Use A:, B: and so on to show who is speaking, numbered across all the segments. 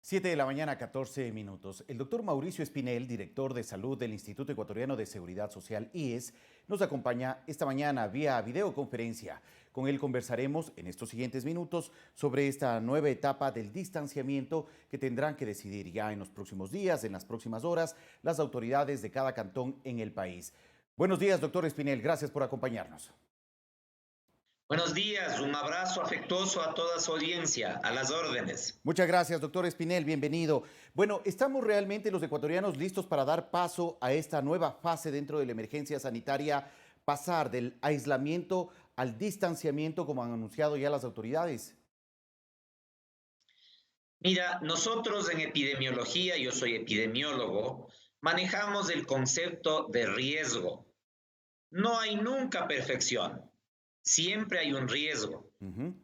A: 7 de la mañana, 14 minutos. El doctor Mauricio Espinel, director de salud del Instituto Ecuatoriano de Seguridad Social, IES, nos acompaña esta mañana vía videoconferencia. Con él conversaremos en estos siguientes minutos sobre esta nueva etapa del distanciamiento que tendrán que decidir ya en los próximos días, en las próximas horas, las autoridades de cada cantón en el país. Buenos días, doctor Espinel. Gracias por acompañarnos.
B: Buenos días, un abrazo afectuoso a toda su audiencia, a las órdenes.
A: Muchas gracias, doctor Espinel, bienvenido. Bueno, ¿estamos realmente los ecuatorianos listos para dar paso a esta nueva fase dentro de la emergencia sanitaria, pasar del aislamiento al distanciamiento como han anunciado ya las autoridades?
B: Mira, nosotros en epidemiología, yo soy epidemiólogo, manejamos el concepto de riesgo. No hay nunca perfección, siempre hay un riesgo,
A: Ujú.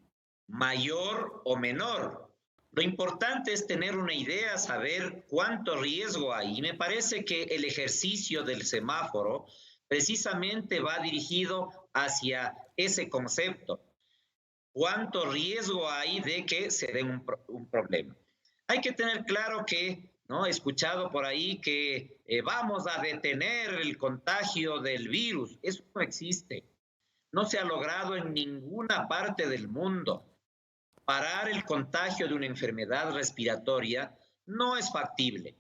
B: mayor o menor. Lo importante es tener una idea, saber cuánto riesgo hay. Y me parece que el ejercicio del semáforo precisamente va dirigido hacia ese concepto. ¿Cuánto riesgo hay de que se dé un problema? Hay que tener claro que, ¿no? He escuchado por ahí que vamos a detener el contagio del virus. Eso no existe. No se ha logrado en ninguna parte del mundo. Parar el contagio de una enfermedad respiratoria no es factible.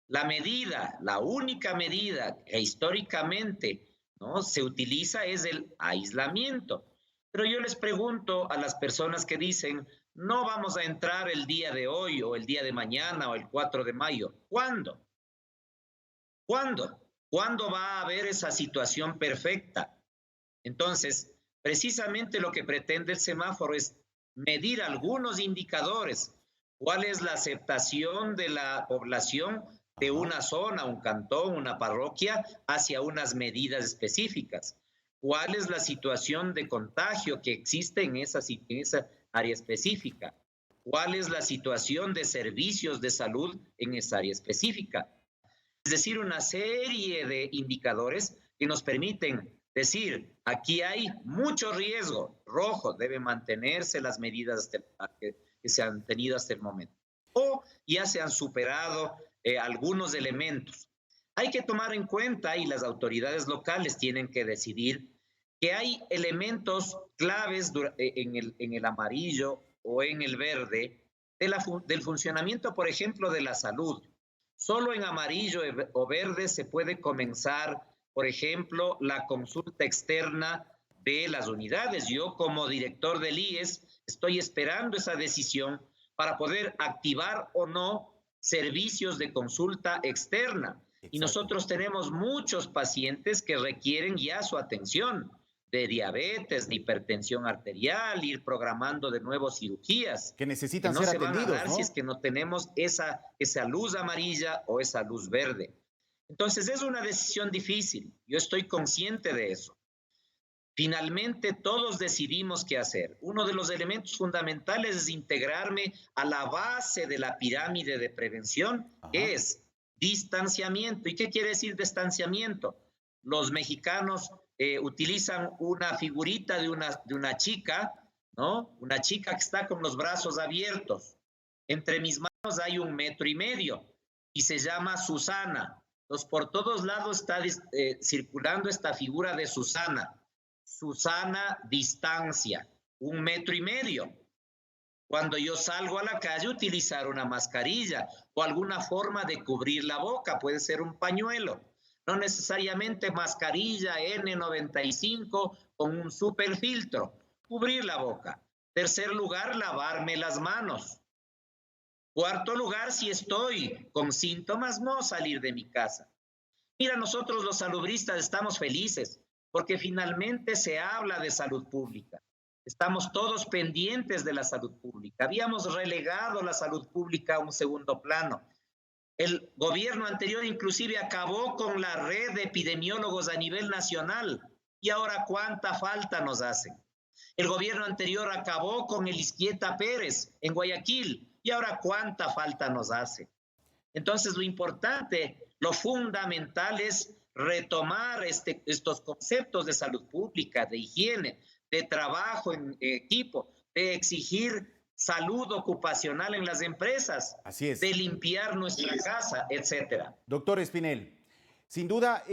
B: La medida, la única medida que históricamente, ¿no?, se utiliza es el aislamiento. Pero yo les pregunto a las personas que dicen, no vamos a entrar el día de hoy o el día de mañana o el 4 de mayo. ¿Cuándo? ¿Cuándo? ¿Cuándo va a haber esa situación perfecta? Entonces, precisamente lo que pretende el semáforo es medir algunos indicadores. ¿Cuál es la aceptación de la población de
A: Ajá.
B: una zona, un cantón, una parroquia hacia unas medidas específicas? ¿Cuál es la situación de contagio que existe en esa área específica? ¿Cuál es la situación de servicios de salud en esa área específica? Es decir, una serie de indicadores que nos permiten decir, aquí hay mucho riesgo, rojo, deben mantenerse las medidas que se han tenido hasta el momento. O ya se han superado algunos elementos. Hay que tomar en cuenta, y las autoridades locales tienen que decidir, que hay elementos claves en el amarillo o en el verde del funcionamiento, por ejemplo, de la salud. Solo en amarillo o verde se puede comenzar, por ejemplo, la consulta externa de las unidades. Yo como director del IES estoy esperando esa decisión para poder activar o no servicios de consulta externa. Y
A: Exacto.
B: nosotros tenemos muchos pacientes que requieren ya su atención de diabetes, de hipertensión arterial, ir programando de nuevo cirugías
A: Que
B: que
A: necesitan
B: no
A: ser
B: se van a
A: atendidos,
B: dar si es
A: ¿no?
B: que no tenemos esa luz amarilla o esa luz verde. Entonces es una decisión difícil, yo estoy consciente de eso. Finalmente todos decidimos qué hacer. Uno de los elementos fundamentales es integrarme a la base de la pirámide de prevención, que
A: Ajá.
B: es distanciamiento. ¿Y qué quiere decir distanciamiento? Los mexicanos utilizan una figurita de una chica, ¿no? Una chica que está con los brazos abiertos. Entre mis manos hay 1,5 metros y se llama Susana. Entonces, por todos lados está circulando esta figura de Susana. Susana distancia, 1,5 metros. Cuando yo salgo a la calle, utilizar una mascarilla o alguna forma de cubrir la boca, puede ser un pañuelo. No necesariamente mascarilla N95 con un super filtro. Cubrir la boca. Tercer lugar, lavarme las manos. Cuarto lugar, si estoy con síntomas, no salir de mi casa. Mira, nosotros los salubristas estamos felices porque finalmente se habla de salud pública. Estamos todos pendientes de la salud pública. Habíamos relegado la salud pública a un segundo plano. El gobierno anterior inclusive acabó con la red de epidemiólogos a nivel nacional. Y ahora, ¿cuánta falta nos hacen? El gobierno anterior acabó con el Izquieta Pérez en Guayaquil. Y ahora, ¿cuánta falta nos hace? Entonces, lo importante, lo fundamental es retomar estos conceptos de salud pública, de higiene, de trabajo en equipo, de exigir salud ocupacional en las empresas,
A: Así es.
B: de limpiar nuestra casa, etcétera.
A: Doctor Espinel, sin duda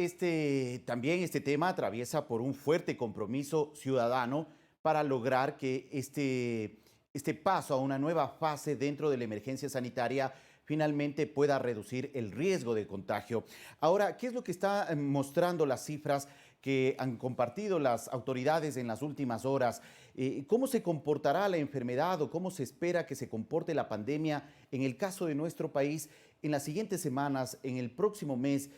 A: también este tema atraviesa por un fuerte compromiso ciudadano para lograr que este paso a una nueva fase dentro de la emergencia sanitaria finalmente pueda reducir el riesgo de contagio. Ahora, ¿qué es lo que está mostrando las cifras que han compartido las autoridades en las últimas horas? ¿Cómo se comportará la enfermedad o cómo se espera que se comporte la pandemia en el caso de nuestro país en las siguientes semanas, en el próximo mes,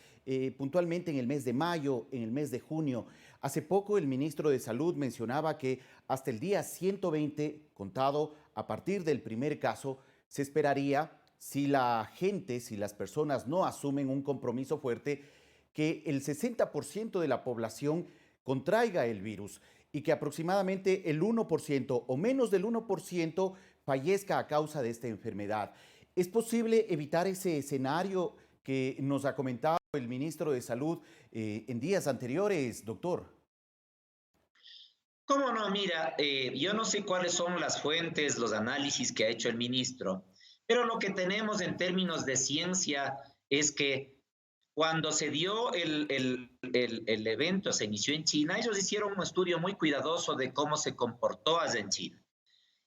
A: puntualmente en el mes de mayo, en el mes de junio? Hace poco el ministro de Salud mencionaba que hasta el día 120, contado a partir del primer caso, se esperaría, si la gente, si las personas no asumen un compromiso fuerte, que el 60% de la población contraiga el virus y que aproximadamente el 1% o menos del 1% fallezca a causa de esta enfermedad. ¿Es posible evitar ese escenario que nos ha comentado el ministro de Salud en días anteriores, doctor?
B: ¿Cómo no? Mira, yo no sé cuáles son las fuentes, los análisis que ha hecho el ministro, pero lo que tenemos en términos de ciencia es que cuando se dio el evento, se inició en China, ellos hicieron un estudio muy cuidadoso de cómo se comportó allá en China.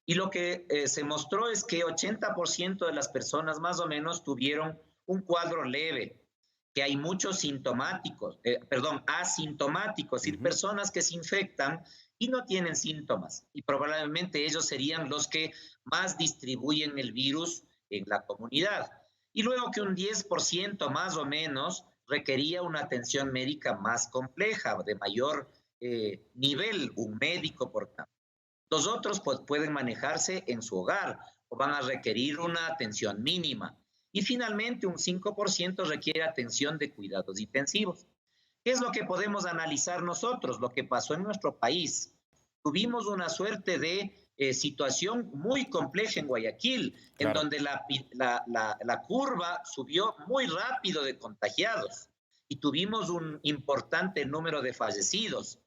B: Y lo que se mostró es que 80% de las personas más o menos tuvieron un cuadro leve, que hay muchos asintomáticos, es decir, personas que se infectan y no tienen síntomas. Y probablemente ellos serían los que más distribuyen el virus en la comunidad. Y luego que un 10% más o menos requería una atención médica más compleja, de mayor nivel, un médico, por tanto. Los otros pues, pueden manejarse en su hogar o van a requerir una atención mínima. Y finalmente un 5% requiere atención de cuidados intensivos. ¿Qué es lo que podemos analizar nosotros? Lo que pasó en nuestro país. Tuvimos una suerte de situación muy compleja en Guayaquil, en
A: Claro.
B: donde la curva subió muy rápido de contagiados y tuvimos un importante número de fallecidos.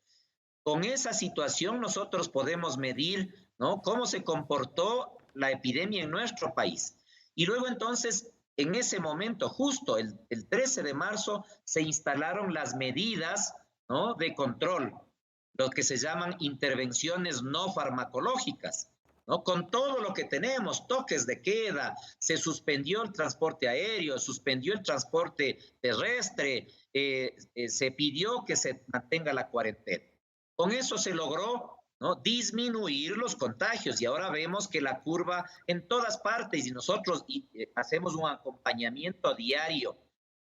B: Con esa situación nosotros podemos medir, ¿no?, cómo se comportó la epidemia en nuestro país. Y luego entonces, en ese momento, justo el 13 de marzo, se instalaron las medidas, ¿no?, de control, lo que se llaman intervenciones no farmacológicas, ¿no? Con todo lo que tenemos, toques de queda, se suspendió el transporte aéreo, suspendió el transporte terrestre, se pidió que se mantenga la cuarentena. Con eso se logró, ¿no?, disminuir los contagios y ahora vemos que la curva en todas partes y nosotros hacemos un acompañamiento diario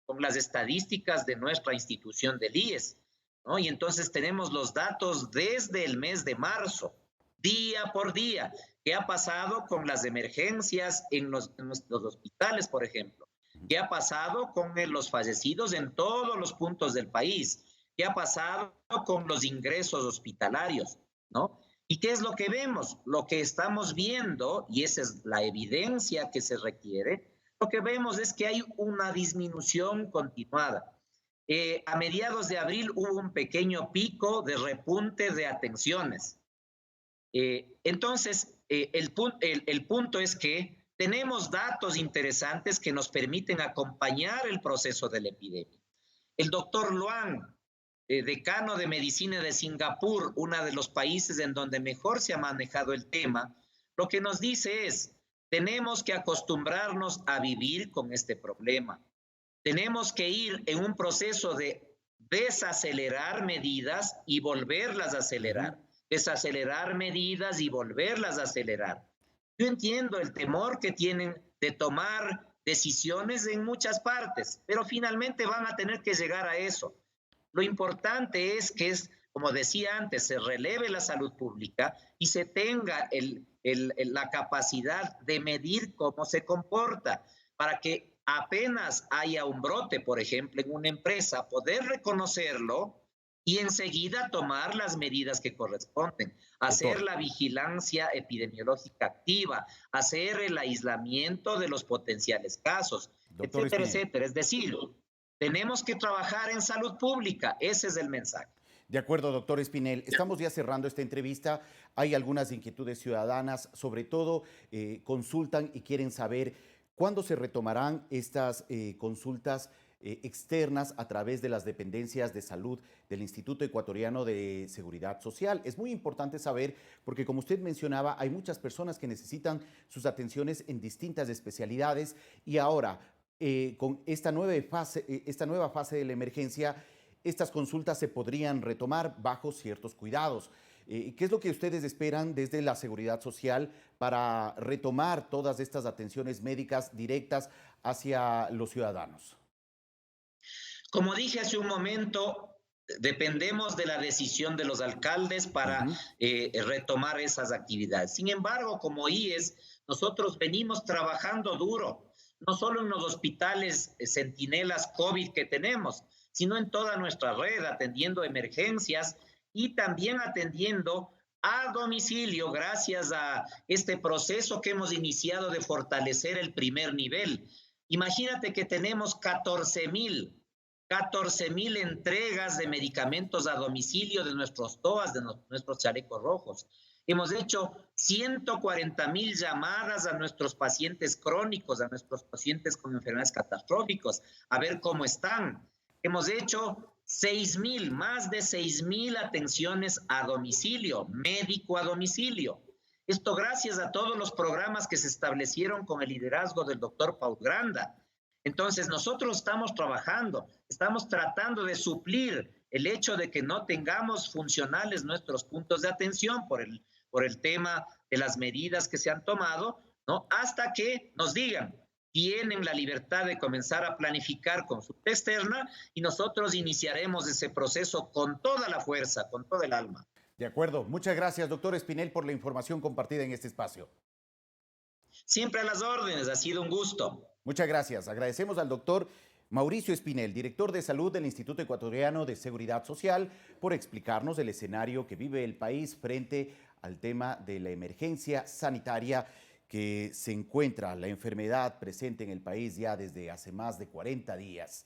B: con las estadísticas de nuestra institución del IES, ¿no? Y entonces tenemos los datos desde el mes de marzo, día por día. ¿Qué ha pasado con las emergencias en los hospitales, por ejemplo? ¿Qué ha pasado con los fallecidos en todos los puntos del país? ¿Qué ha pasado con los ingresos hospitalarios? ¿No? ¿Y qué es lo que vemos? Lo que estamos viendo, y esa es la evidencia que se requiere, lo que vemos es que hay una disminución continuada. A mediados de abril hubo un pequeño pico de repunte de atenciones. Entonces, el punto es que tenemos datos interesantes que nos permiten acompañar el proceso de la epidemia. El doctor Luan, decano de medicina de Singapur, uno de los países en donde mejor se ha manejado el tema, lo que nos dice es, tenemos que acostumbrarnos a vivir con este problema. Tenemos que ir en un proceso de desacelerar medidas y volverlas a acelerar. Desacelerar medidas y volverlas a acelerar. Yo entiendo el temor que tienen de tomar decisiones en muchas partes, pero finalmente van a tener que llegar a eso. Lo importante es que, como decía antes, se releve la salud pública y se tenga la capacidad de medir cómo se comporta para que apenas haya un brote, por ejemplo, en una empresa, poder reconocerlo y enseguida tomar las medidas que corresponden, hacer
A: Doctor,
B: la vigilancia epidemiológica activa, hacer el aislamiento de los potenciales casos,
A: doctor
B: etcétera,
A: Espinel.
B: etcétera. Es decir, tenemos que trabajar en salud pública, ese es el mensaje.
A: De acuerdo, doctor Espinel. Estamos ya cerrando esta entrevista. Hay algunas inquietudes ciudadanas, sobre todo consultan y quieren saber cuándo se retomarán estas consultas externas a través de las dependencias de salud del Instituto Ecuatoriano de Seguridad Social. Es muy importante saber, porque como usted mencionaba, hay muchas personas que necesitan sus atenciones en distintas especialidades y ahora, con esta nueva fase de la emergencia, estas consultas se podrían retomar bajo ciertos cuidados. ¿Qué es lo que ustedes esperan desde la Seguridad Social para retomar todas estas atenciones médicas directas hacia los ciudadanos?
B: Como dije hace un momento, dependemos de la decisión de los alcaldes para
A: Ujú.
B: retomar esas actividades. Sin embargo, como IES, nosotros venimos trabajando duro, no solo en los hospitales centinelas COVID que tenemos, sino en toda nuestra red, atendiendo emergencias y también atendiendo a domicilio gracias a este proceso que hemos iniciado de fortalecer el primer nivel. Imagínate que tenemos 14,000 entregas de medicamentos a domicilio de nuestros TOAS, de nuestros chalecos rojos. Hemos hecho 140,000 llamadas a nuestros pacientes crónicos, a nuestros pacientes con enfermedades catastróficas, a ver cómo están. Hemos hecho 6,000, más de 6,000 atenciones a domicilio, médico a domicilio. Esto gracias a todos los programas que se establecieron con el liderazgo del doctor Paul Granda. Entonces, nosotros estamos trabajando, estamos tratando de suplir el hecho de que no tengamos funcionales nuestros puntos de atención por el tema de las medidas que se han tomado, ¿no? Hasta que nos digan, tienen la libertad de comenzar a planificar consulta externa y nosotros iniciaremos ese proceso con toda la fuerza, con todo el alma.
A: De acuerdo. Muchas gracias, doctor Espinel, por la información compartida en este espacio.
B: Siempre a las órdenes, ha sido un gusto.
A: Muchas gracias. Agradecemos al doctor Mauricio Espinel, director de salud del Instituto Ecuatoriano de Seguridad Social, por explicarnos el escenario que vive el país frente al tema de la emergencia sanitaria que se encuentra la enfermedad presente en el país ya desde hace más de 40 días.